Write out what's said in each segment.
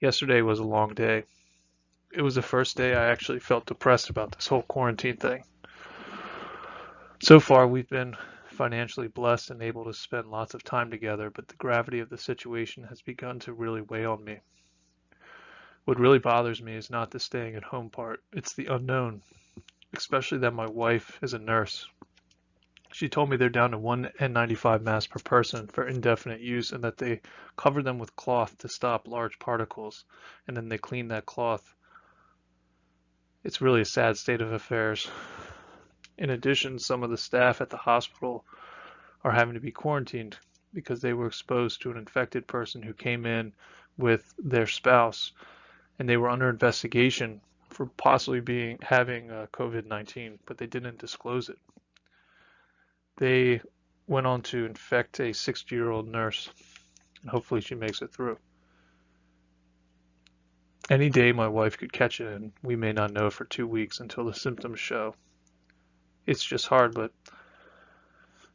Yesterday was a long day. It was the first day I actually felt depressed about this whole quarantine thing. So far, we've been financially blessed and able to spend lots of time together, but the gravity of the situation has begun to really weigh on me. What really bothers me is not the staying at home part, it's the unknown, especially that my wife is a nurse. She told me they're down to one N95 mask per person for indefinite use and that they cover them with cloth to stop large particles, and then they clean that cloth. It's really a sad state of affairs. In addition, some of the staff at the hospital are having to be quarantined because they were exposed to an infected person who came in with their spouse, and they were under investigation for possibly being having COVID-19, but they didn't disclose it. They went on to infect a 60-year-old nurse, and hopefully she makes it through. Any day my wife could catch it, and we may not know for 2 weeks until the symptoms show. It's just hard, but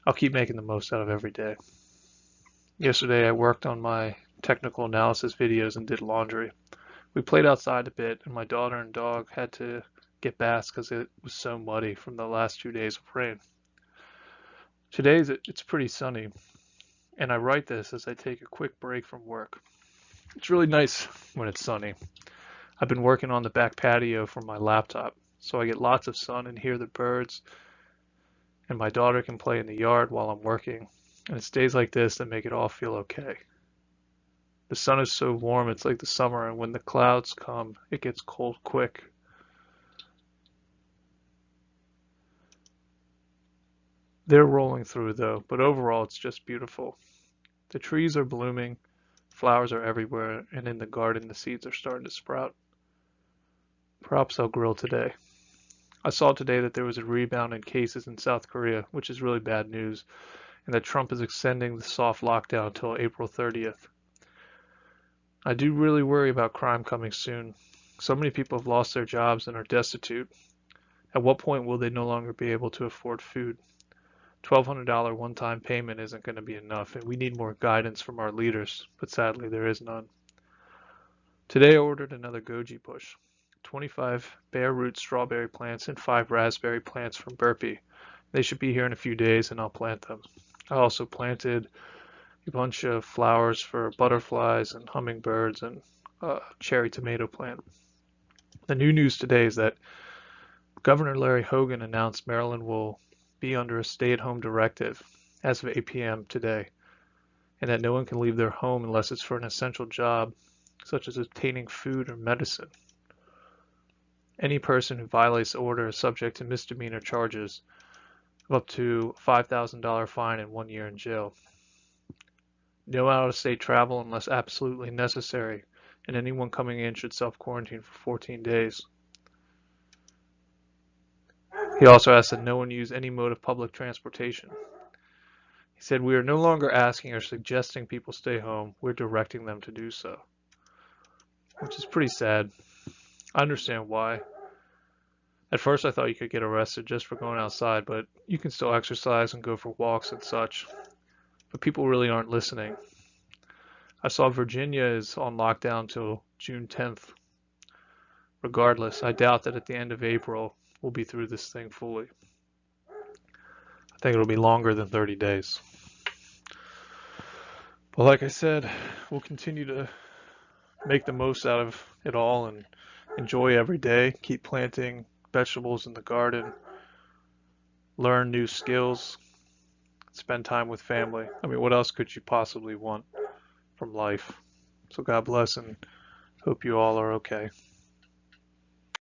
I'll keep making the most out of every day. Yesterday I worked on my technical analysis videos and did laundry. We played outside a bit, and my daughter and dog had to get baths because it was so muddy from the last 2 days of rain. Today it's pretty sunny, and I write this as I take a quick break from work. It's really nice when it's sunny. I've been working on the back patio from my laptop, so I get lots of sun and hear the birds, and my daughter can play in the yard while I'm working. And it's days like this that make it all feel okay. The sun is so warm, it's like the summer, and when the clouds come, it gets cold quick. They're rolling through though, but overall it's just beautiful. The trees are blooming, flowers are everywhere, and in the garden the seeds are starting to sprout. Perhaps I'll grill today. I saw today that there was a rebound in cases in South Korea, which is really bad news, and that Trump is extending the soft lockdown until April 30th. I do really worry about crime coming soon. So many people have lost their jobs and are destitute. At what point will they no longer be able to afford food? $1,200 one-time payment isn't going to be enough, and we need more guidance from our leaders, but sadly there is none. Today I ordered another goji bush, 25 bare root strawberry plants and 5 raspberry plants from Burpee. They should be here in a few days and I'll plant them. I also planted a bunch of flowers for butterflies and hummingbirds and a cherry tomato plant. The new news today is that Governor Larry Hogan announced Maryland will be under a stay-at-home directive as of 8 p.m. today, and that no one can leave their home unless it's for an essential job, such as obtaining food or medicine. Any person who violates the order is subject to misdemeanor charges of up to $5,000 fine and 1 year in jail. No out-of-state travel unless absolutely necessary, and anyone coming in should self-quarantine for 14 days. He also asked that no one use any mode of public transportation. He said, "We are no longer asking or suggesting people stay home, we're directing them to do so." Which is pretty sad. I understand why. At first I thought you could get arrested just for going outside, but you can still exercise and go for walks and such. But people really aren't listening. I saw Virginia is on lockdown till June 10th. Regardless, I doubt that at the end of April we'll be through this thing fully. I think it'll be longer than 30 days. But like I said, we'll continue to make the most out of it all and enjoy every day. Keep planting vegetables in the garden, learn new skills, spend time with family. I mean, what else could you possibly want from life? So God bless and hope you all are okay.